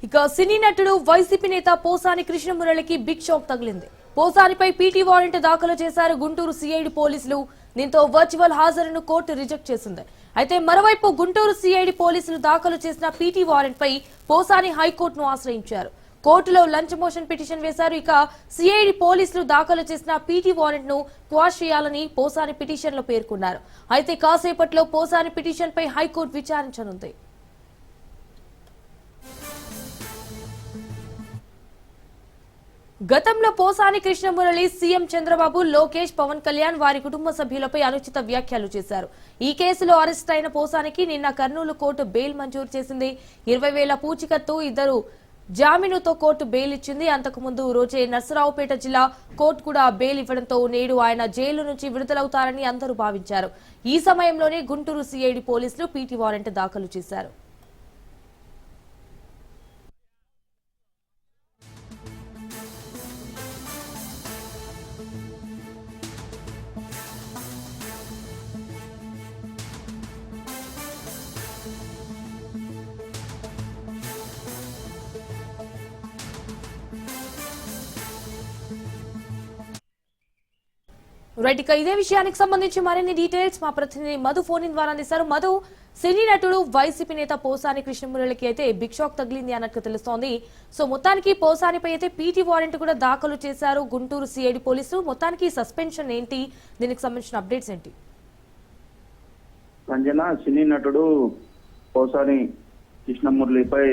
ఇక సినీ నటుడు వైసీపీ నేత పోసాని కృష్ణమురళికి బిగ్ షాక్ తగిలింది. పోసానిపై పీటీ వారెంట్ దాఖలు చేశారు గుంటూరు సిఐడి పోలీసులు. దీంతో వర్చువల్ హాజరును కోర్టు రిజెక్ట్ చేసింది. అయితే మరోవైపు గుంటూరు సిఐడి పోలీసులు దాఖలు చేసిన పీటీ వారెంట్ పై పోసాని హైకోర్టును ఆశ్రయించారు. కోర్టులో లంచ్ మోషన్ పిటిషన్ వేశారు. ఇక సిఐడి పోలీసులు దాఖలు చేసిన పీటీ వారెంట్ ను క్వాష్ చేయాలని పోసాని పిటిషన్ లో పేర్కొన్నారు. అయితే కాసేపట్లో పోసాని పిటిషన్ పై హైకోర్టు విచారించనుంది. గతంలో పోసాని కృష్ణమురళి సీఎం చంద్రబాబు, లోకేష్, పవన్ కళ్యాణ్ వారి కుటుంబ సభ్యులపై అనుచిత వ్యాఖ్యలు చేశారు. ఈ కేసులో అరెస్ట్ అయిన పోసానికి నిన్న కర్నూలు కోర్టు బెయిల్ మంజూరు చేసింది. 20,000 పూచికత్తు, 2 జామీనుతో కోర్టు బెయిల్ ఇచ్చింది. అంతకుముందు రోజే నర్సరావుపేట జిల్లా కోర్టు కూడా బెయిల్ ఇవ్వడంతో నేడు ఆయన జైలు నుంచి విడుదలవుతారని అందరూ భావించారు. ఈ సమయంలోనే గుంటూరు సిఐడి పోలీసులు పీటీ వారెంట్ దాఖలు చేశారు. రైట్, ఇక ఇదే విషయానికి సంబంధించి మరిన్ని డీటెయిల్స్ మా ప్రతినిధి మధు ఫోన్ ఇన్ ద్వారా అందిస్తారు. మధు, సినీ నటుడు వైసీపీ నేత పోసాని కృష్ణమురళికి అయితే బిగ్ షాక్ తగిలింది అన్నట్టు తెలుస్తోంది. సో మొత్తానికి పోసానిపై అయితే పీటీ వారెంట్ కూడా దాఖలు చేశారు గుంటూరు సిఐడి పోలీసులు. మొత్తానికి సస్పెన్షన్ ఏంటి, దీనికి సంబంధించిన అప్డేట్స్ ఏంటి? సంజన, సినీ నటుడు పోసాని కృష్ణమురళిపై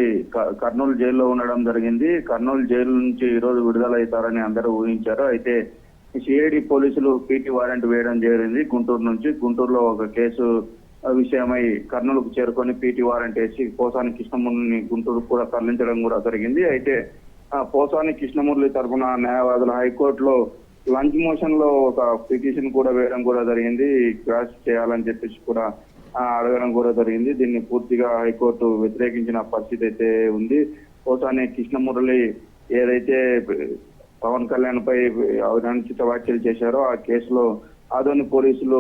కర్నూలు జైల్లో ఉండడం జరిగింది. కర్నూలు జైలు నుంచి ఈ రోజు విడుదలవుతారని అందరూ ఊహించారు. అయితే సిఐడి పోలీసులు పీటీ వారెంట్ వేయడం జరిగింది గుంటూరు నుంచి. గుంటూరులో ఒక కేసు విషయమై కర్నూలుకు చేరుకొని పీటీ వారెంట్ వేసి పోసాని కృష్ణమురళిని గుంటూరు కూడా తరలించడం కూడా జరిగింది. అయితే పోసాని కృష్ణమురళి తరఫున న్యాయవాదులు హైకోర్టులో లంచ్ మోషన్ లో ఒక పిటిషన్ కూడా వేయడం కూడా జరిగింది. క్రాష్ చేయాలని చెప్పేసి కూడా అడగడం కూడా జరిగింది. దీన్ని పూర్తిగా హైకోర్టు వ్యతిరేకించిన పరిస్థితి అయితే ఉంది. పోసాని కృష్ణమురళి ఏదైతే పవన్ కళ్యాణ్ పై అనుచిత వ్యాఖ్యలు చేశారో ఆ కేసులో ఆదోని పోలీసులు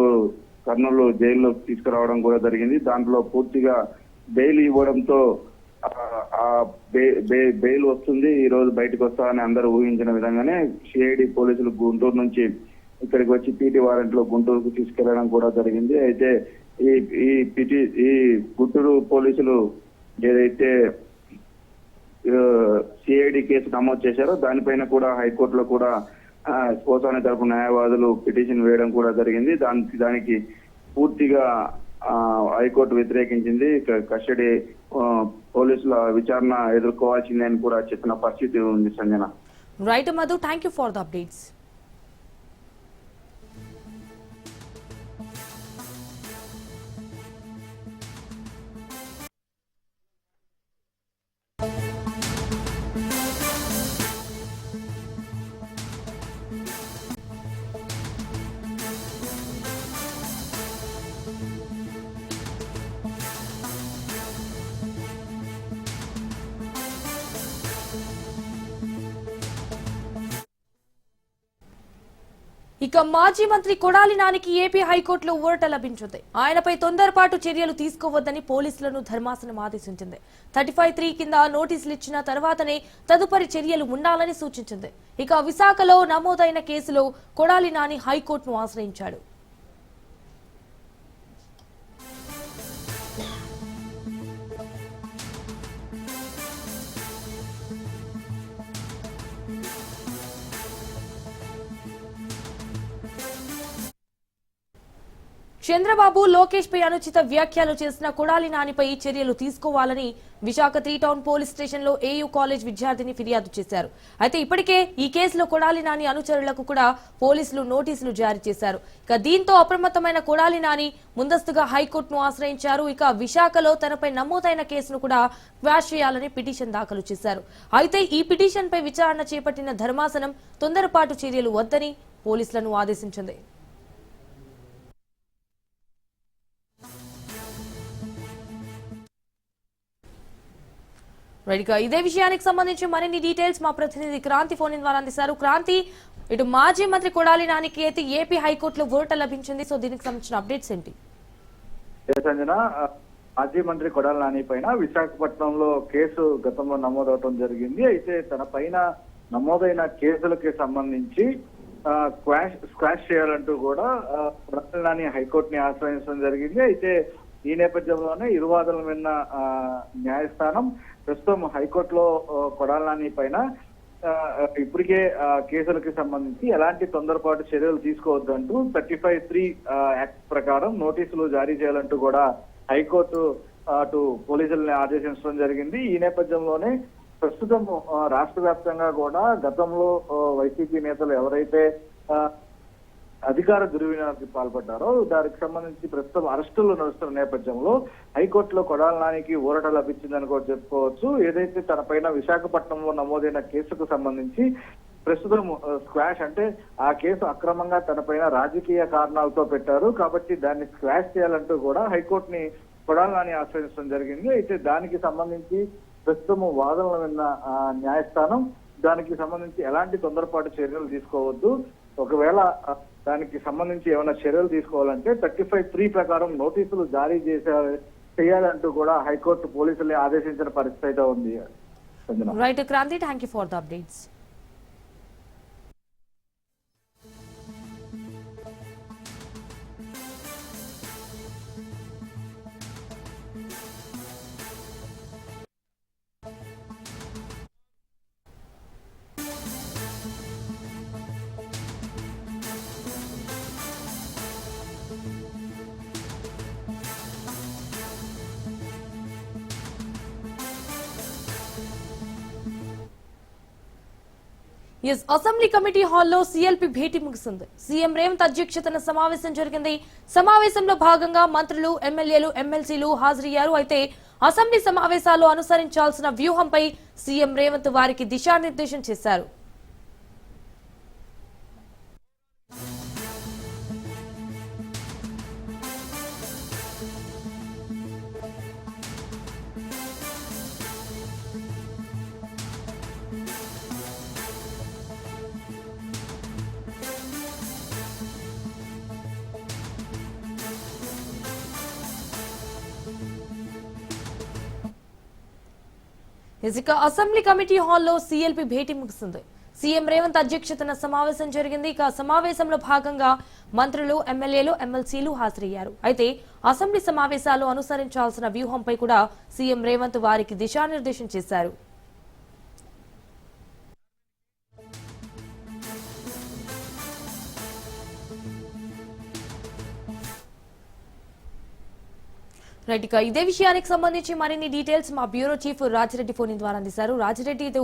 కర్నూలు జైల్లో తీసుకురావడం కూడా జరిగింది. దాంట్లో పూర్తిగా బెయిల్ ఇవ్వడంతో ఆ బెయిల్ వస్తుంది, ఈ రోజు బయటకు వస్తామని అందరూ ఊహించిన విధంగానే సిఐడి పోలీసులు గుంటూరు నుంచి ఇక్కడికి వచ్చి పీటీ వారెంట్ లో గుంటూరుకు తీసుకెళ్లడం కూడా జరిగింది. అయితే ఈ గుంటూరు పోలీసులు ఏదైతే సిఐడి కేసు నమోదు చేశారో దానిపైన కూడా హైకోర్టులో కూడా పోసాని తరపు న్యాయవాదులు పిటిషన్ వేయడం కూడా జరిగింది. దానికి పూర్తిగా హైకోర్టు వ్యతిరేకించింది. కస్టడీ పోలీసుల విచారణ ఎదుర్కోవాల్సిందే అని కూడా చెప్పిన పరిస్థితి ఉంది. Sanjana. Right Madhu, thank you for the updates. ఇక మాజీ మంత్రి కొడాలి నానికి ఏపీ హైకోర్టులో ఊరట లభించింది. ఆయనపై తొందరపాటు చర్యలు తీసుకోవద్దని పోలీసులను ధర్మాసనం ఆదేశించింది. 35(3) కింద నోటీసులు ఇచ్చిన తర్వాతనే తదుపరి చర్యలు ఉండాలని సూచించింది. ఇక విశాఖలో నమోదైన కేసులో కొడాలి నాని హైకోర్టును ఆశ్రయించాడు. చంద్రబాబు, లోకేష్ పై అనుచిత వ్యాఖ్యలు చేసిన కొడాలి నానిపై చర్యలు తీసుకోవాలని విశాఖ 3 టౌన్ పోలీస్ స్టేషన్ లో ఏయూ కాలేజ్ విద్యార్థిని ఫిర్యాదు చేశారు. అయితే ఇప్పటికే ఈ కేసులో కొడాలి నాని అనుచరులకు కూడా పోలీసులు నోటీసులు జారీ చేశారు. ఇక దీంతో అప్రమత్తమైన కొడాలి నాని ముందస్తుగా హైకోర్టును ఆశ్రయించారు. ఇక విశాఖలో తనపై నమోదైన కేసును కూడా క్వాష్ చేయాలని పిటిషన్ దాఖలు చేశారు. అయితే ఈ పిటిషన్ పై విచారణ చేపట్టిన ధర్మాసనం తొందరపాటు చర్యలు వద్దని పోలీసులను ఆదేశించింది. ఇదే విషయానికి సంబంధించి మరిన్ని డీటెయిల్స్ మా ప్రతినిధి క్రాంతి ఫోన్ ద్వారా అందిస్తారు. క్రాంతి, ఇటు మాజీ మంత్రి కొడాలి నానికి అయితే ఏపీ హైకోర్టులో ఊరట లభించింది. సో దీనికి సంబంధించిన అప్డేట్స్ ఏంటి? సంజన, మాజీ మంత్రి కొడాలి నాని పైన విశాఖపట్నంలో కేసు గతంలో నమోదవటం జరిగింది. అయితే తన పైన నమోదైన కేసులకి సంబంధించి స్క్వాష్ చేయాలంటూ కూడా కొడాలి నాని హైకోర్టుని ఆశ్రయించడం జరిగింది. అయితే ఈ నేపథ్యంలోనే ఇరువాదనల విన్న న్యాయస్థానం ప్రస్తుతం హైకోర్టులో కొడాలి నాని పైన ఇప్పటికే కేసులకి సంబంధించి ఎలాంటి తొందరపాటు చర్యలు తీసుకోవద్దంటూ 35(3) యాక్ట్ ప్రకారం నోటీసులు జారీ చేయాలంటూ కూడా హైకోర్టు అటు పోలీసుల్ని ఆదేశించడం జరిగింది. ఈ నేపథ్యంలోనే ప్రస్తుతం రాష్ట్ర వ్యాప్తంగా కూడా గతంలో వైసీపీ నేతలు ఎవరైతే అధికార దుర్వినియోగానికి పాల్పడ్డారో దానికి సంబంధించి ప్రస్తుతం అరెస్టులు నడుస్తున్న నేపథ్యంలో హైకోర్టులో కొడాలి నానికి ఊరట లభించిందని కూడా చెప్పుకోవచ్చు. ఏదైతే తన పైన విశాఖపట్నంలో నమోదైన కేసుకు సంబంధించి ప్రస్తుతం స్క్వాష్ అంటే ఆ కేసు అక్రమంగా తన పైన రాజకీయ కారణాలతో పెట్టారు కాబట్టి దాన్ని స్క్వాష్ చేయాలంటూ కూడా హైకోర్టుని కొడాలి నాని ఆశ్రయించడం జరిగింది. అయితే దానికి సంబంధించి ప్రస్తుతం వాదనలు విన్న న్యాయస్థానం దానికి సంబంధించి ఎలాంటి తొందరపాటు చర్యలు తీసుకోవద్దు, ఒకవేళ దానికి సంబంధించి ఏమైనా చర్యలు తీసుకోవాలంటే 35(3) ప్రకారం నోటీసులు జారీ చేయాలంటూ కూడా హైకోర్టు పోలీసుల్ని ఆదేశించిన పరిస్థితి అయితే ఉంది. Right Kranti, thank you for the updates. Assembly committee హాల్లో సీఎల్పీ భేటీ ముగిసింది. సీఎం రేవంత్ అధ్యక్షతన సమావేశం జరిగింది. సమావేశంలో భాగంగా మంత్రులు, ఎమ్మెల్యేలు, ఎమ్మెల్సీలు హాజరయ్యారు. అయితే అసెంబ్లీ సమావేశాల్లో అనుసరించాల్సిన వ్యూహంపై సీఎం రేవంత్ వారికి దిశానిర్దేశం చేశారు. ఇక అసెంబ్లీ కమిటీ హాల్లో సీఎల్పీ భేటీ ముగిసింది. సీఎం రేవంత్ అధ్యక్షతన సమావేశం జరిగింది. ఇక సమావేశంలో భాగంగా మంత్రులు, ఎమ్మెల్యేలు, ఎమ్మెల్సీలు హాజరయ్యారు. అయితే అసెంబ్లీ సమావేశాలు అనుసరించాల్సిన వ్యూహంపై కూడా సీఎం రేవంత్ వారికి దిశానిర్దేశం చేశారు. రైట్, ఇక ఇదే విషయానికి సంబంధించి మరిన్ని డీటెయిల్స్ మా బ్యూరో చీఫ్ రాజిరెడ్డి ఫోన్ ద్వారా అందిస్తారు. రాజిరెడ్డి, ఇది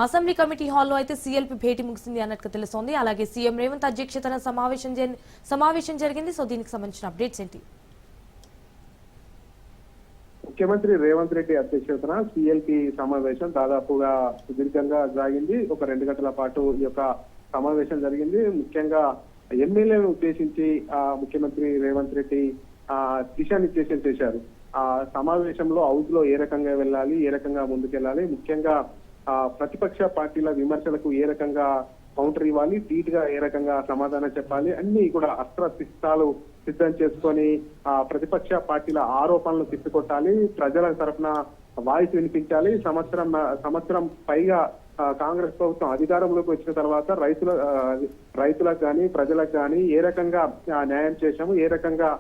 అసెంబ్లీ కమిటీ హాల్లో అయితే సీఎల్పీ భేటీ ముగిసింది అన్నట్టు తెలుస్తోంది. అలాగే సీఎం రేవంత్ అధ్యక్షతన సమావేశం జరిగింది. సో దీనికి సంబంధించిన అప్డేట్స్ ఏంటి? ముఖ్యమంత్రి రేవంత్ రెడ్డి అధ్యక్షతన సీఎల్పీ సమావేశం దాదాపుగా సుదీర్ఘంగా సాగింది. ఒక 2 గంటల పాటు ఈ యొక్క సమావేశం జరిగింది. ముఖ్యంగా ఎమ్మెల్యేలను ఉద్దేశించి ముఖ్యమంత్రి రేవంత్ రెడ్డి దిశానిర్దేశం చేశారు. ఆ సమావేశంలో హౌస్ లో ఏ రకంగా వెళ్ళాలి, ఏ రకంగా ముందుకెళ్ళాలి, ముఖ్యంగా ప్రతిపక్ష పార్టీల విమర్శలకు ఏ రకంగా కౌంటర్ ఇవ్వాలి, ధీట్ గా ఏ రకంగా సమాధానం చెప్పాలి, అన్ని కూడా అస్త్రాలు సిద్ధం చేసుకొని ప్రతిపక్ష పార్టీల ఆరోపణలు తిప్పికొట్టాలి, ప్రజల తరఫున వాయిస్ వినిపించాలి. సంవత్సరం పైగా కాంగ్రెస్ ప్రభుత్వం అధికారంలోకి వచ్చిన తర్వాత రైతులకు కానీ ప్రజలకు కానీ ఏ రకంగా న్యాయం చేశాము, ఏ రకంగా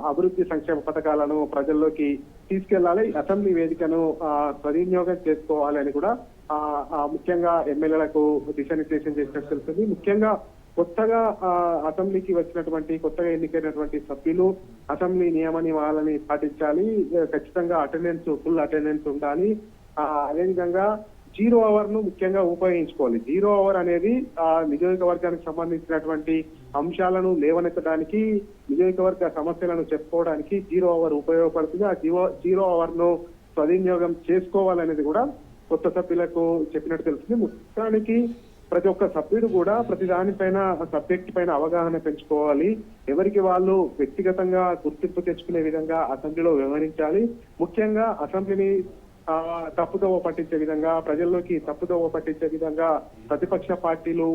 అభివృద్ధి సంక్షేమ పథకాలను ప్రజల్లోకి తీసుకెళ్లాలి, అసెంబ్లీ వేదికను సద్వినియోగం చేసుకోవాలి అని కూడా ముఖ్యంగా ఎమ్మెల్యేలకు దిశానిర్దేశం చేసినట్టు తెలుస్తుంది. ముఖ్యంగా కొత్తగా అసెంబ్లీకి వచ్చినటువంటి కొత్తగా ఎన్నికైనటువంటి సభ్యులు అసెంబ్లీ నియమ నియమాలని పాటించాలి, ఖచ్చితంగా ఫుల్ అటెండెన్స్ ఉండాలి. అదేవిధంగా 0 అవర్ ను ముఖ్యంగా ఉపయోగించుకోవాలి. 0 అవర్ అనేది నియోజకవర్గానికి సంబంధించినటువంటి అంశాలను లేవనెత్తడానికి, నియోజకవర్గ సమస్యలను చెప్పుకోవడానికి 0 అవర్ ఉపయోగపడుతుంది. ఆ 0 అవర్ ను సద్వినియోగం చేసుకోవాలనేది కూడా కొత్త సభ్యులకు చెప్పినట్టు తెలుస్తుంది. మొత్తానికి ప్రతి ఒక్క సభ్యుడు కూడా ప్రతి దానిపైన సబ్జెక్ట్ పైన అవగాహన పెంచుకోవాలి. ఎవరికి వాళ్ళు వ్యక్తిగతంగా గుర్తింపు తెచ్చుకునే విధంగా అసెంబ్లీలో వ్యవహరించాలి. ముఖ్యంగా అసెంబ్లీని తప్పుదోవ పట్టించే విధంగా, ప్రజల్లోకి తప్పుదోవ పట్టించే విధంగా ప్రతిపక్ష పార్టీలు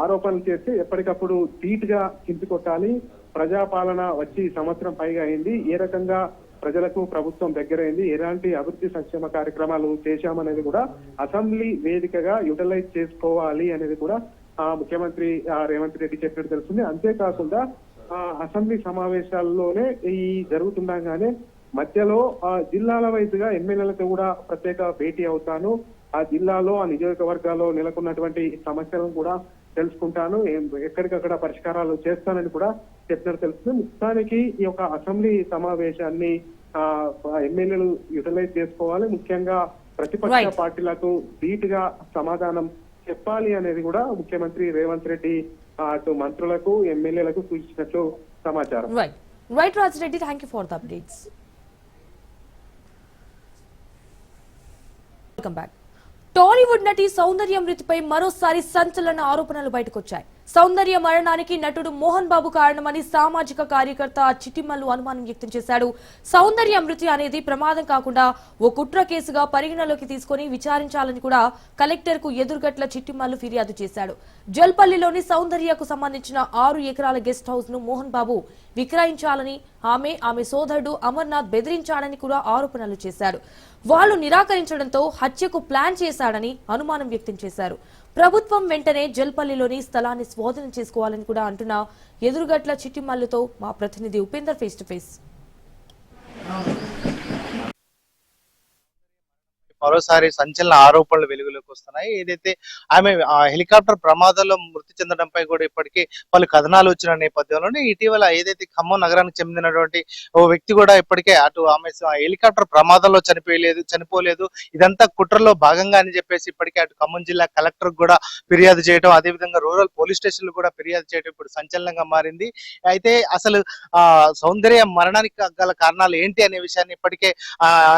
ఆరోపణలు చేస్తే ఎప్పటికప్పుడు ధీటుగా కింది కొట్టాలి. ప్రజాపాలన వచ్చి సంవత్సరం పైగా అయింది, ఏ రకంగా ప్రజలకు ప్రభుత్వం దగ్గరైంది, ఎలాంటి అభివృద్ధి సంక్షేమ కార్యక్రమాలు చేశామనేది కూడా అసెంబ్లీ వేదికగా యూటిలైజ్ చేసుకోవాలి అనేది కూడా ముఖ్యమంత్రి రేవంత్ రెడ్డి చెప్పినట్టు తెలుస్తుంది. అంతేకాకుండా అసెంబ్లీ సమావేశాల్లోనే ఈ జరుగుతుండగానే మధ్యలో జిల్లాల వైపుగా ఎమ్మెల్యేలతో కూడా ప్రత్యేక భేటీ అవుతాను, ఆ జిల్లాలో ఆ నియోజకవర్గాల్లో నెలకొన్నటువంటి సమస్యలను కూడా తెలుసుకుంటాను, ఎక్కడికక్కడ పరిష్కారాలు చేస్తానని కూడా చెప్పినట్టు తెలుస్తుంది. మొత్తానికి ఈ యొక్క అసెంబ్లీ సమావేశాన్ని ఎమ్మెల్యేలు యూటిలైజ్ చేసుకోవాలి, ముఖ్యంగా ప్రతిపక్ష పార్టీలకు ధీటుగా సమాధానం చెప్పాలి అనేది కూడా ముఖ్యమంత్రి రేవంత్ రెడ్డి అటు మంత్రులకు ఎమ్మెల్యేలకు సూచించినట్లు సమాచారం. Right Rajireddy, thank you for the updates. Welcome back. Tollywood నటి సౌందర్య మృతిపై మరోసారి సంచలన ఆరోపణలు బయటకొచ్చాయి. సౌందర్య మరణానికి నటుడు మోహన్ బాబు కారణమని సామాజిక కార్యకర్త చిట్టిమల్లు అనుమానం వ్యక్తం చేశాడు. సౌందర్య మృతి అనేది ప్రమాదం కాకుండా ఓ కుట్ర కేసుగా పరిగణలోకి తీసుకుని విచారించాలని కూడా కలెక్టర్ కు ఎదురుగట్ల చిట్టిమల్లు ఫిర్యాదు చేశాడు. జల్పల్లిలోని సౌందర్యకు సంబంధించిన 6 ఎకరాల గెస్ట్ హౌస్ ను మోహన్ బాబు విక్రయించాలని ఆమె సోదరుడు అమర్నాథ్ బెదిరించాడని కూడా ఆరోపణలు చేశాడు. వాళ్లు నిరాకరించడంతో హత్యకు ప్లాన్ చేశాడని అనుమానం వ్యక్తం చేశారు. ప్రభుత్వం వెంటనే జల్పల్లిలోని స్థలాన్ని స్వాధీనం చేసుకోవాలని కూడా అంటున్న ఎదురుగట్ల చిట్టిమల్లుతో మా ప్రతినిధి ఉపేందర్ ఫేస్ టు ఫేస్. మరోసారి సంచలన ఆరోపణలు వెలుగులోకి వస్తున్నాయి. ఏదైతే ఆమె హెలికాప్టర్ ప్రమాదంలో మృతి చెందడంపై కూడా ఇప్పటికీ పలు కథనాలు వచ్చిన నేపథ్యంలోనే ఇటీవల ఏదైతే ఖమ్మం నగరానికి చెందినటువంటి ఓ వ్యక్తి కూడా ఇప్పటికే అటు ఆమె హెలికాప్టర్ ప్రమాదంలో చనిపోలేదు, ఇదంతా కుట్రలో భాగంగా అని చెప్పేసి ఇప్పటికే అటు ఖమ్మం జిల్లా కలెక్టర్ కూడా ఫిర్యాదు చేయడం, అదేవిధంగా రూరల్ పోలీస్ స్టేషన్లు కూడా ఫిర్యాదు చేయడం ఇప్పుడు సంచలనంగా మారింది. అయితే అసలు సౌందర్య మరణానికి గల కారణాలు ఏంటి అనే విషయాన్ని ఇప్పటికే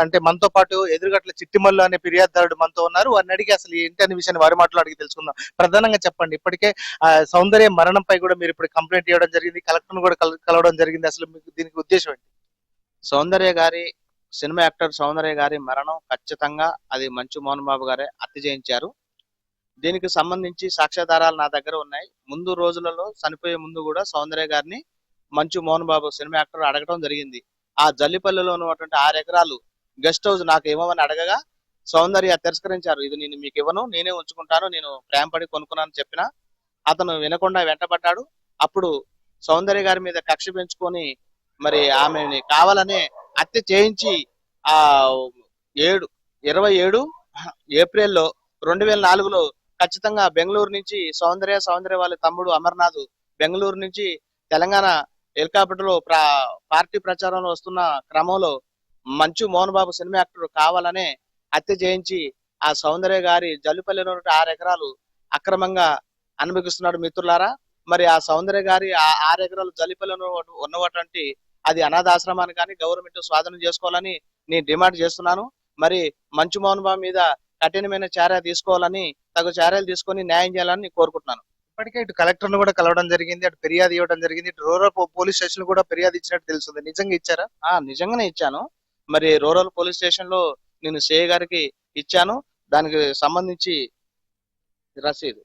అంటే మనతో పాటు ఎదురుగట్ల చిట్టిమల్లు అనే ఫిర్యాదుదారుడు మనతో ఉన్నారు. వారిని అడిగి అసలు ఏంటి అనే విషయాన్ని వారి మాటలు అడిగి తెలుసుకుందాం. ప్రధానంగా చెప్పండి, ఇప్పటికే సౌందర్య మరణంపై కూడా మీరు ఇప్పుడు కంప్లైంట్ ఇవ్వడం జరిగింది, కలెక్టర్ కూడా కలవడం జరిగింది. అసలు మీకు దీనికి ఉద్దేశం ఏంటి? సౌందర్య గారి సినిమా యాక్టర్ సౌందర్య గారి మరణం ఖచ్చితంగా అది మంచు మోహన్ బాబు గారే హత్య చేయించారు. దీనికి సంబంధించి సాక్ష్యాధారాలు నా దగ్గర ఉన్నాయి. ముందు రోజులలో చనిపోయే ముందు కూడా సౌందర్య గారిని మంచు మోహన్ బాబు సినిమా యాక్టర్ అడగడం జరిగింది. ఆ జల్లిపల్లిలో ఉన్నటువంటి 6 ఎకరాలు గెస్ట్ హౌస్ నాకు ఇవ్వమని అడగగా సౌందర్య తిరస్కరించారు. ఇది నేను మీకు ఇవ్వను, నేనే ఉంచుకుంటాను, నేను ప్రేమ పడి కొనుక్కున్నాను చెప్పిన అతను వినకుండా వెంటబడ్డాడు. అప్పుడు సౌందర్య గారి మీద కక్ష పెంచుకొని మరి ఆమెని కావాలనే హత్య చేయించి 27 ఏప్రిల్లో 2004లో ఖచ్చితంగా బెంగళూరు నుంచి సౌందర్య వాళ్ళ తమ్ముడు అమర్నాథ్ బెంగళూరు నుంచి తెలంగాణ హెలికాప్టర్ లో పార్టీ ప్రచారంలో వస్తున్న క్రమంలో మంచు మోహన్ బాబు సినిమా యాక్టర్ కావాలనే హత్య చేయించి ఆ సౌందర్య గారి జల్లుపల్లిలో 6 ఎకరాలు అక్రమంగా అనుభవిస్తున్నాడు. మిత్రులారా, మరి ఆ సౌందర్య గారి 6 ఎకరాలు జల్లిపల్లిలో ఉన్నటువంటి అది అనాథాశ్రమాన్ని కానీ గవర్నమెంట్ స్వాధీనం చేసుకోవాలని నేను డిమాండ్ చేస్తున్నాను. మరి మంచు మోహన్ బాబు మీద కఠినమైన చర్య తీసుకోవాలని, తగు చర్యలు తీసుకొని న్యాయం చేయాలని కోరుకుంటున్నాను. ఇప్పటికే ఇటు కలెక్టర్ ను కూడా కలవడం జరిగింది, అటు ఫిర్యాదు ఇవ్వడం జరిగింది, ఇటు రూరల్ పోలీస్ స్టేషన్ కూడా ఫిర్యాదు ఇచ్చినట్టు తెలుస్తుంది. నిజంగా ఇచ్చారా? నిజంగానే ఇచ్చాను. మరి రూరల్ పోలీస్ స్టేషన్ లో నేను సిఐ గారికి ఇచ్చాను. దానికి సంబంధించి రసీదు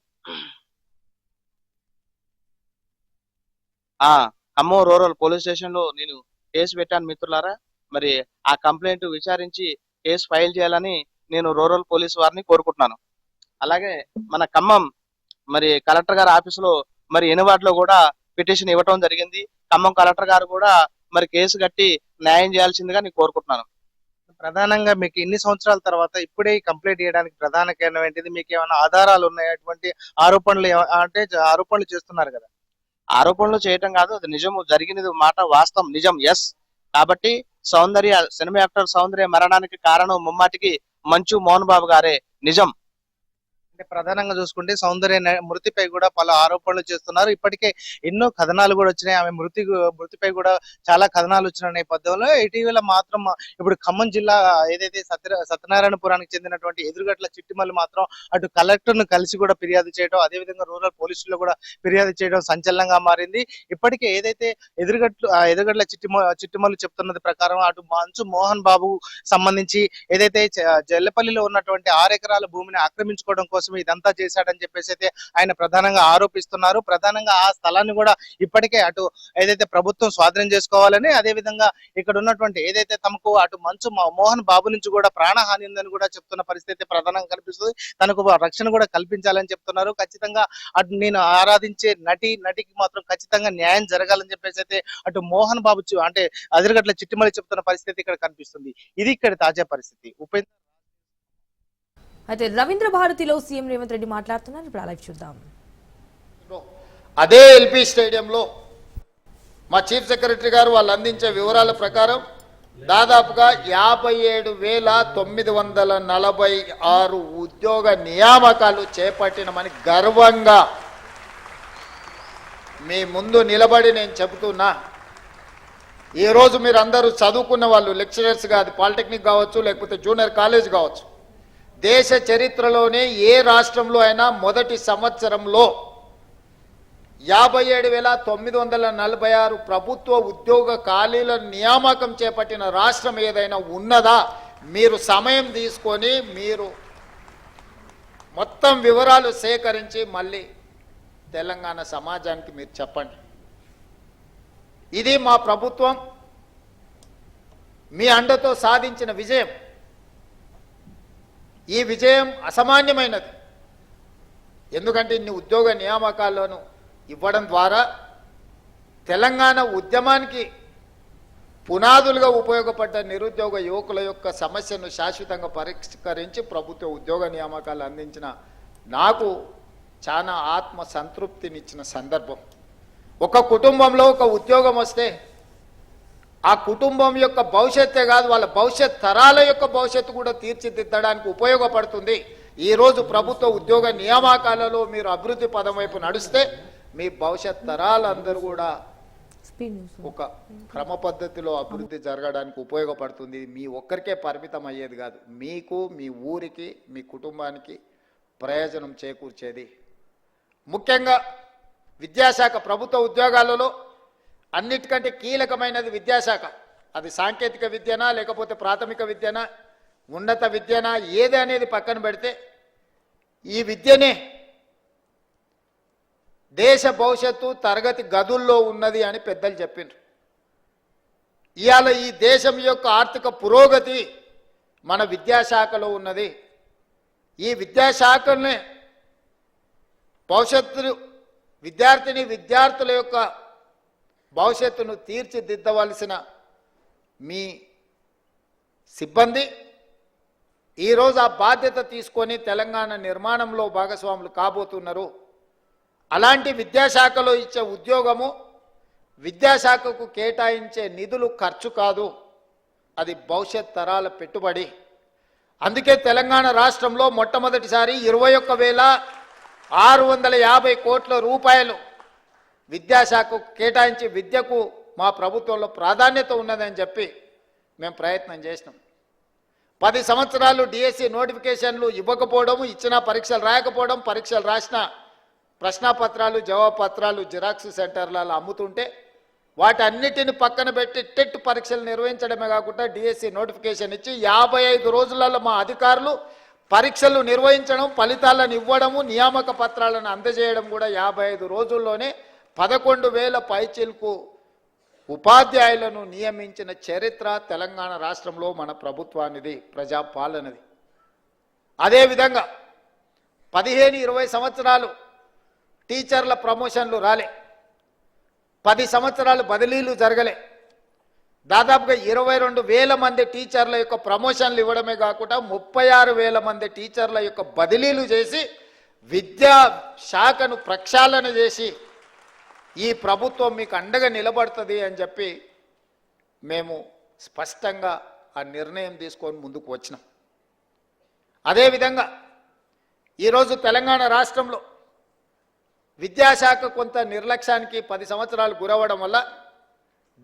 ఖమ్మం రూరల్ పోలీస్ స్టేషన్ లో నేను కేసు పెట్టాను. మిత్రులారా, మరి ఆ కంప్లైంట్ విచారించి కేసు ఫైల్ చేయాలని నేను రూరల్ పోలీస్ వారిని కోరుకుంటున్నాను. అలాగే మన ఖమ్మం మరి కలెక్టర్ గారి ఆఫీసులో మరి ఎనివాడలో కూడా పిటిషన్ ఇవ్వటం జరిగింది. ఖమ్మం కలెక్టర్ గారు కూడా మరి కేసు కట్టి న్యాయం చేయాల్సిందిగా నేను కోరుకుంటున్నాను. ప్రధానంగా మీకు ఇన్ని సంవత్సరాల తర్వాత ఇప్పుడే కంప్లైంట్ చేయడానికి ప్రధాన కారణం ఏంటిది? మీకు ఏమైనా ఆధారాలు ఉన్నాయి? అటువంటి ఆరోపణలు అంటే ఆరోపణలు చేస్తున్నారు కదా? ఆరోపణలు చేయటం కాదు, అది నిజం, జరిగినది మాట వాస్తవం, నిజం. ఎస్. కాబట్టి సౌందర్య సినిమా యాక్టర్ సౌందర్య మరణానికి కారణం ముమ్మాటికి మంచు మోహన్ బాబు గారే, నిజం. అంటే ప్రధానంగా చూసుకుంటే సౌందర్య మృతిపై కూడా పలు ఆరోపణలు చేస్తున్నారు. ఇప్పటికే ఎన్నో కథనాలు కూడా వచ్చినాయి. ఆమె మృతిపై కూడా చాలా కథనాలు వచ్చిన నేపథ్యంలో ఇటీవల మాత్రం ఇప్పుడు ఖమ్మం జిల్లా ఏదైతే సత్యనారాయణపురానికి చెందినటువంటి ఎదురుగట్ల చిట్టిమల్లు మాత్రం అటు కలెక్టర్ ను కలిసి కూడా ఫిర్యాదు చేయడం, అదేవిధంగా రూరల్ పోలీసులు కూడా ఫిర్యాదు చేయడం సంచలనంగా మారింది. ఇప్పటికే ఏదైతే ఎదురుగట్ల చిట్టిమల్లు చెప్తున్నది ప్రకారం అటు మంచు మోహన్ బాబు సంబంధించి ఏదైతే జల్లపల్లిలో ఉన్నటువంటి 6 ఎకరాల భూమిని ఆక్రమించుకోవడం కోసం కోసం ఇదంతా చేశాడని చెప్పేసి అయితే ఆయన ప్రధానంగా ఆరోపిస్తున్నారు. ప్రధానంగా ఆ స్థలాన్ని కూడా ఇప్పటికే అటు ఏదైతే ప్రభుత్వం స్వాధీనం చేసుకోవాలని, అదే విధంగా ఇక్కడ ఉన్నటువంటి ఏదైతే తమకు అటు మంచు మోహన్ బాబు నుంచి కూడా ప్రాణహాని ఉందని కూడా చెప్తున్న పరిస్థితి ప్రధానంగా కనిపిస్తుంది. తనకు రక్షణ కూడా కల్పించాలని చెప్తున్నారు. ఖచ్చితంగా అటు నేను ఆరాధించే నటికి మాత్రం ఖచ్చితంగా న్యాయం జరగాలని చెప్పేసి అయితే అటు మోహన్ బాబు అంటే అదిరిగట్ల చిట్టిమల్లి చెప్తున్న పరిస్థితి ఇక్కడ కనిపిస్తుంది. ఇది ఇక్కడ తాజా పరిస్థితి. ఉపేంద్ర అయితే రవీంద్ర భారతిలో సీఎం రేవంత్ రెడ్డి మాట్లాడుతున్నారు. ఇప్పుడు లైవ్ చూద్దాం. అదే ఎల్పీ స్టేడియంలో మా చీఫ్ సెక్రటరీ గారు వాళ్ళు అందించే వివరాల ప్రకారం దాదాపుగా 57,946 ఉద్యోగ నియామకాలు చేపట్టినమని గర్వంగా మీ ముందు నిలబడి నేను చెబుతున్నా. ఈరోజు మీరు అందరూ చదువుకున్న వాళ్ళు, లెక్చరర్స్ కాదు, పాలిటెక్నిక్ కావచ్చు, లేకపోతే జూనియర్ కాలేజ్ కావచ్చు, దేశ చరిత్రలోనే ఏ రాష్ట్రంలో అయినా మొదటి సంవత్సరంలో 57,946 ప్రభుత్వ ఉద్యోగ ఖాళీల నియామకం చేపట్టిన రాష్ట్రం ఏదైనా ఉన్నదా? మీరు సమయం తీసుకొని మీరు మొత్తం వివరాలు సేకరించి మళ్ళీ తెలంగాణ సమాజానికి మీరు చెప్పండి. ఇది మా ప్రభుత్వం మీ అండతో సాధించిన విజయం. ఈ విజయం అసామాన్యమైనది. ఎందుకంటే ఇన్ని ఉద్యోగ నియామకాలను ఇవ్వడం ద్వారా తెలంగాణ ఉద్యమానికి పునాదులుగా ఉపయోగపడ్డ నిరుద్యోగ యువకుల యొక్క సమస్యను శాశ్వతంగా పరిష్కరించి ప్రభుత్వ ఉద్యోగ నియామకాలు అందించిన నాకు చాలా ఆత్మ సంతృప్తినిచ్చిన సందర్భం. ఒక కుటుంబంలో ఒక ఉద్యోగం వస్తే ఆ కుటుంబం యొక్క భవిష్యత్తే కాదు, వాళ్ళ భవిష్యత్ తరాల యొక్క భవిష్యత్తు కూడా తీర్చిదిద్దడానికి ఉపయోగపడుతుంది. ఈరోజు ప్రభుత్వ ఉద్యోగ నియామకాలలో మీరు అభివృద్ధి పదం వైపు నడిస్తే మీ భవిష్యత్ తరాలందరూ కూడా ఒక క్రమ పద్ధతిలో అభివృద్ధి జరగడానికి ఉపయోగపడుతుంది. మీ ఒక్కరికే పరిమితం అయ్యేది కాదు, మీకు, మీ ఊరికి, మీ కుటుంబానికి ప్రయోజనం చేకూర్చేది. ముఖ్యంగా విద్యాశాఖ ప్రభుత్వ ఉద్యోగాలలో అన్నిటికంటే కీలకమైనది విద్యాశాఖ. అది సాంకేతిక విద్యనా, లేకపోతే ప్రాథమిక విద్యనా, ఉన్నత విద్యనా, ఏది అనేది పక్కన పెడితే ఈ విద్యనే దేశ భవిష్యత్తు తరగతి గదుల్లో ఉన్నది అని పెద్దలు చెప్పిండ్రు. ఇవాళ ఈ దేశం యొక్క ఆర్థిక పురోగతి మన విద్యాశాఖలో ఉన్నది. ఈ విద్యాశాఖనే భవిష్యత్తు విద్యార్థుల యొక్క భవిష్యత్తును తీర్చిదిద్దవలసిన మీ సిబ్బంది ఈరోజు ఆ బాధ్యత తీసుకొని తెలంగాణ నిర్మాణంలో భాగస్వాములు కాబోతున్నారు. అలాంటి విద్యాశాఖలో ఇచ్చే ఉద్యోగము విద్యాశాఖకు కేటాయించే నిధులు ఖర్చు కాదు, అది భవిష్యత్ తరాల పెట్టుబడి. అందుకే తెలంగాణ రాష్ట్రంలో మొట్టమొదటిసారి 21,650 కోట్ల రూపాయలు విద్యాశాఖకు కేటాయించి విద్యకు మా ప్రభుత్వంలో ప్రాధాన్యత ఉన్నదని చెప్పి మేము ప్రయత్నం చేసినాం. 10 సంవత్సరాలు డిఎస్సి నోటిఫికేషన్లు ఇవ్వకపోవడం, ఇచ్చిన పరీక్షలు రాయకపోవడం, పరీక్షలు రాసిన ప్రశ్నాపత్రాలు జవాబు పత్రాలు జిరాక్స్ సెంటర్లలో అమ్ముతుంటే వాటన్నిటిని పక్కన పెట్టి టెట్ పరీక్షలు నిర్వహించడమే కాకుండా డిఎస్సి నోటిఫికేషన్ ఇచ్చి 55 రోజులలో మా అధికారులు పరీక్షలు నిర్వహించడం, ఫలితాలను ఇవ్వడము, నియామక పత్రాలను అందజేయడం కూడా 55 రోజుల్లోనే 11,000 పైచిలకు ఉపాధ్యాయులను నియమించిన చరిత్ర తెలంగాణ రాష్ట్రంలో మన ప్రభుత్వానిది, ప్రజాపాలనది. అదేవిధంగా 15-20 సంవత్సరాలు టీచర్ల ప్రమోషన్లు రాలే, 10 సంవత్సరాలు బదిలీలు జరగలే. దాదాపుగా 22,000 మంది టీచర్ల యొక్క ప్రమోషన్లు ఇవ్వడమే కాకుండా 36,000 మంది టీచర్ల యొక్క బదిలీలు చేసి విద్యా శాఖను ప్రక్షాళన చేసి ఈ ప్రభుత్వం మీకు అండగా నిలబడుతుంది అని చెప్పి మేము స్పష్టంగా ఆ నిర్ణయం తీసుకొని ముందుకు వచ్చినాం. అదేవిధంగా ఈరోజు తెలంగాణ రాష్ట్రంలో విద్యాశాఖ కొంత నిర్లక్ష్యానికి 10 సంవత్సరాలు గురవడం వల్ల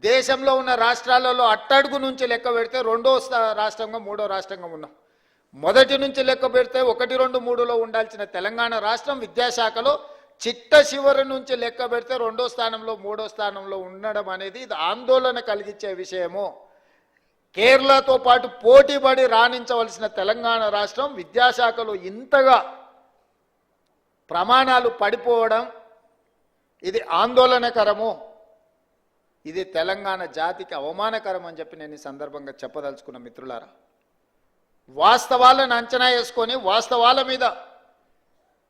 దేశంలో ఉన్న రాష్ట్రాలలో అట్టడుగు నుంచి లెక్క పెడితే 2వ రాష్ట్రంగా 3వ రాష్ట్రంగా ఉన్నాం. మొదటి నుంచి లెక్క పెడితే 1, 2, 3లో ఉండాల్సిన తెలంగాణ రాష్ట్రం విద్యాశాఖలో చిట్ట చివరి నుంచి లెక్క పెడితే 2వ స్థానంలో 3వ స్థానంలో ఉండడం అనేది ఇది ఆందోళన కలిగించే విషయము. కేరళతో పాటు పోటీపడి రాణించవలసిన తెలంగాణ రాష్ట్రం విద్యాశాఖలో ఇంతగా ప్రమాణాలు పడిపోవడం ఇది ఆందోళనకరము, ఇది తెలంగాణ జాతికి అవమానకరం అని చెప్పి నేను ఈ సందర్భంగా చెప్పదలుచుకున్న మిత్రులారా. వాస్తవాలను అంచనా వేసుకొని వాస్తవాల మీద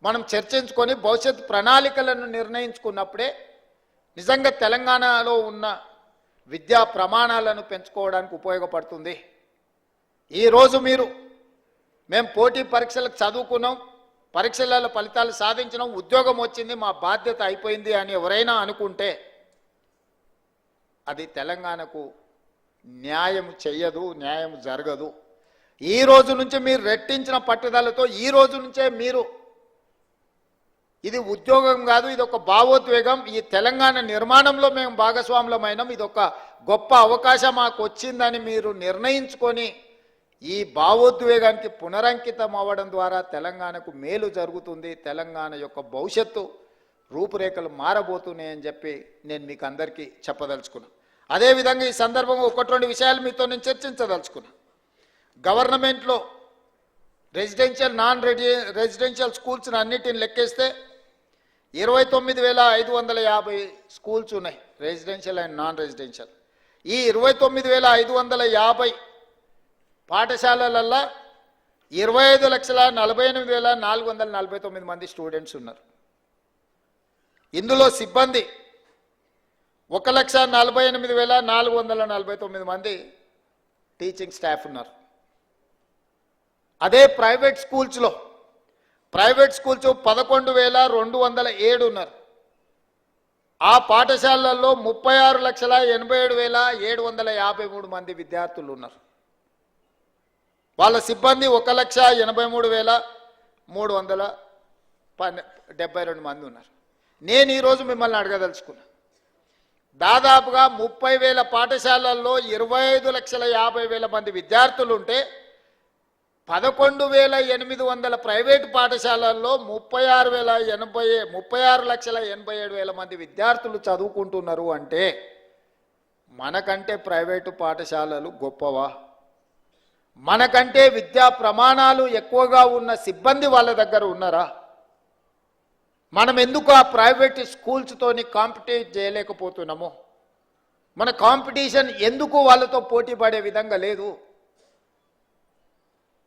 మనం చర్చించుకొని భవిష్యత్ ప్రణాళికలను నిర్ణయించుకున్నప్పుడే నిజంగా తెలంగాణలో ఉన్న విద్యా ప్రమాణాలను పెంచుకోవడానికి ఉపయోగపడుతుంది. ఈరోజు మేము పోటీ పరీక్షలకు చదువుకున్నాం, పరీక్షల ఫలితాలు సాధించినాం, ఉద్యోగం వచ్చింది, మా బాధ్యత అయిపోయింది అని ఎవరైనా అనుకుంటే అది తెలంగాణకు న్యాయం చెయ్యదు, న్యాయం జరగదు. ఈ రోజు నుంచి మీరు రెట్టించిన పట్టుదలతో ఈ రోజు నుంచే మీరు ఇది ఉద్యోగం కాదు, ఇది ఒక భావోద్వేగం, ఈ తెలంగాణ నిర్మాణంలో మేము భాగస్వాములమైనాం, ఇది ఒక గొప్ప అవకాశం మాకు వచ్చిందని మీరు నిర్ణయించుకొని ఈ భావోద్వేగానికి పునరంకితం అవ్వడం ద్వారా తెలంగాణకు మేలు జరుగుతుంది, తెలంగాణ యొక్క భవిష్యత్తు రూపురేఖలు మారబోతున్నాయని చెప్పి నేను మీకు అందరికీ చెప్పదలుచుకున్నాను. అదేవిధంగా ఈ సందర్భంగా ఒకటి రెండు విషయాలు మీతో నేను చర్చించదలుచుకున్నాను. గవర్నమెంట్లో రెసిడెన్షియల్ నాన్ రెసిడెన్షియల్ స్కూల్స్ని అన్నిటిని లెక్కేస్తే 29,550 స్కూల్స్ ఉన్నాయి, రెసిడెన్షియల్ అండ్ నాన్ రెసిడెన్షియల్. ఈ 29,550 పాఠశాలలల్లో 25,48,449 మంది స్టూడెంట్స్ ఉన్నారు. ఇందులో సిబ్బంది 1,48,449 మంది టీచింగ్ స్టాఫ్ ఉన్నారు. అదే ప్రైవేట్ స్కూల్స్ 11,207 ఉన్నారు. ఆ పాఠశాలల్లో 36,87,753 మంది విద్యార్థులు ఉన్నారు. వాళ్ళ సిబ్బంది 1,83,372 మంది ఉన్నారు. నేను ఈరోజు మిమ్మల్ని అడగదలుచుకున్నా, దాదాపుగా 30,000 పాఠశాలల్లో 25,50,000 మంది విద్యార్థులు ఉంటే 11,800 ప్రైవేటు పాఠశాలల్లో 36,87,000 మంది విద్యార్థులు చదువుకుంటున్నారు అంటే మనకంటే ప్రైవేటు పాఠశాలలు గొప్పవా? మనకంటే విద్యా ప్రమాణాలు ఎక్కువగా ఉన్న సిబ్బంది వాళ్ళ దగ్గర ఉన్నారా? మనం ఎందుకు ఆ ప్రైవేట్ స్కూల్స్తోని కాంపిటీట్ చేయలేకపోతున్నాము? మన కాంపిటీషన్ ఎందుకు వాళ్ళతో పోటీ పడే విధంగా లేదు?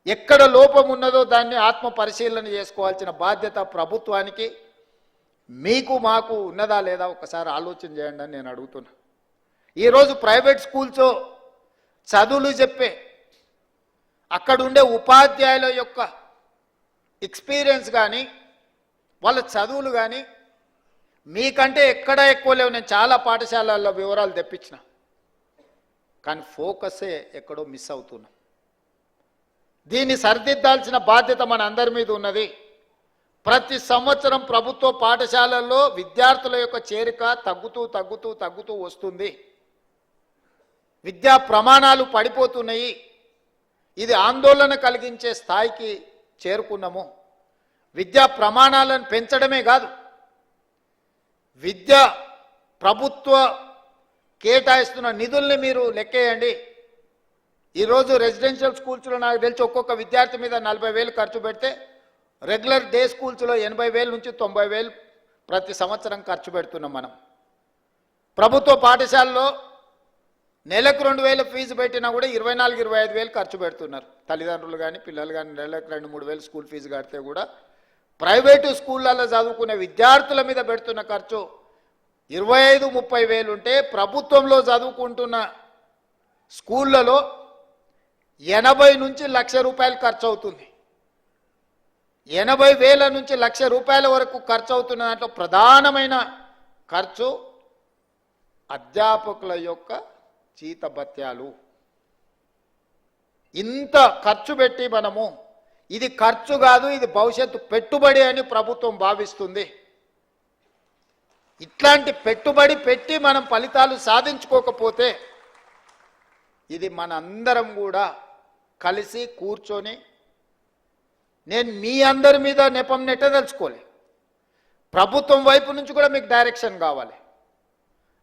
ఎక్కడ లోపం ఉన్నదో దాన్ని ఆత్మ పరిశీలన చేసుకోవాల్సిన బాధ్యత ప్రభుత్వానికి, మీకు మాకు ఉన్నదా లేదా ఒకసారి ఆలోచన చేయండి అని నేను అడుగుతున్నా. ఈరోజు ప్రైవేట్ స్కూల్స్ చదువులు చెప్పే అక్కడ ఉండే ఉపాధ్యాయుల యొక్క ఎక్స్పీరియన్స్ కానీ వాళ్ళ చదువులు కానీ మీకంటే ఎక్కడ ఎక్కువ లేవు. నేను చాలా పాఠశాలల్లో వివరాలు తెప్పించిన, కానీ ఫోకసే ఎక్కడో మిస్ అవుతున్నాం. దీన్ని సరిదిద్దాల్సిన బాధ్యత మన అందరి మీద ఉన్నది. ప్రతి సంవత్సరం ప్రభుత్వ పాఠశాలల్లో విద్యార్థుల యొక్క చేరిక తగ్గుతూ వస్తుంది. విద్యా ప్రమాణాలు పడిపోతున్నాయి. ఇది ఆందోళన కలిగించే స్థాయికి చేరుకున్నాము. విద్యా ప్రమాణాలను పెంచడమే కాదు, విద్య ప్రభుత్వ కేటాయిస్తున్న నిధుల్ని మీరు లెక్కేయండి. ఈరోజు రెసిడెన్షియల్ స్కూల్స్లో నాకు తెలిసి ఒక్కొక్క విద్యార్థి మీద 40,000 ఖర్చు పెడితే రెగ్యులర్ డే స్కూల్స్లో 80,000 నుంచి 90,000 ప్రతి సంవత్సరం ఖర్చు పెడుతున్నాం మనం. ప్రభుత్వ పాఠశాలలో నెలకు 2,000 ఫీజు పెట్టినా కూడా 24,000-25,000 ఖర్చు పెడుతున్నారు తల్లిదండ్రులు కానీ పిల్లలు కానీ. నెలకు 2,000-3,000 స్కూల్ ఫీజు కడితే కూడా ప్రైవేటు స్కూళ్ళల్లో చదువుకునే విద్యార్థుల మీద పెడుతున్న ఖర్చు 25,000-30,000 ఉంటే ప్రభుత్వంలో చదువుకుంటున్న స్కూళ్ళలో 80 నుంచి ₹1,00,000 ఖర్చు అవుతుంది. 80,000 నుంచి ₹1,00,000 వరకు ఖర్చు అవుతున్న దాంట్లో ప్రధానమైన ఖర్చు అధ్యాపకుల యొక్క జీతభత్యాలు. ఇంత ఖర్చు పెట్టి మనము ఇది ఖర్చు కాదు, ఇది భవిష్యత్తు పెట్టుబడి అని ప్రభుత్వం భావిస్తుంది. ఇట్లాంటి పెట్టుబడి పెట్టి మనం ఫలితాలు సాధించుకోకపోతే ఇది మన అందరం కూడా కలిసి కూర్చొని, నేను మీ అందరి మీద నెపం నెట్టదలుచుకోలే, ప్రభుత్వం వైపు నుంచి కూడా మీకు డైరెక్షన్ కావాలి.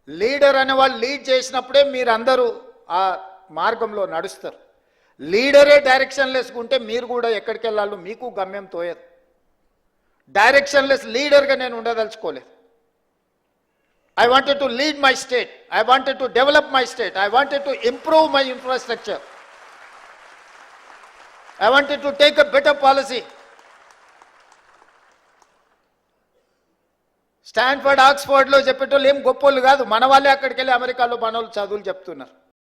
లీడర్ అనే వాళ్ళు లీడ్ చేసినప్పుడే మీరందరూ ఆ మార్గంలో నడుస్తారు. లీడరే డైరెక్షన్ లేసుకుంటే మీరు కూడా ఎక్కడికి వెళ్ళాలో మీకు గమ్యం తోయదు. డైరెక్షన్లెస్ లీడర్గా నేను ఉండదలుచుకోలేదు. I wanted to lead my state. I wanted to develop my state. I wanted to improve my infrastructure. I wanted to take a better policy. Stanford ఆక్స్ఫర్డ్లో చెప్పేటోళ్ళు ఏం గొప్పోళ్ళు కాదు, మన వాళ్ళే అక్కడికి వెళ్ళి అమెరికాలో మనోళ్ళు చదువులు చెప్తున్నారు.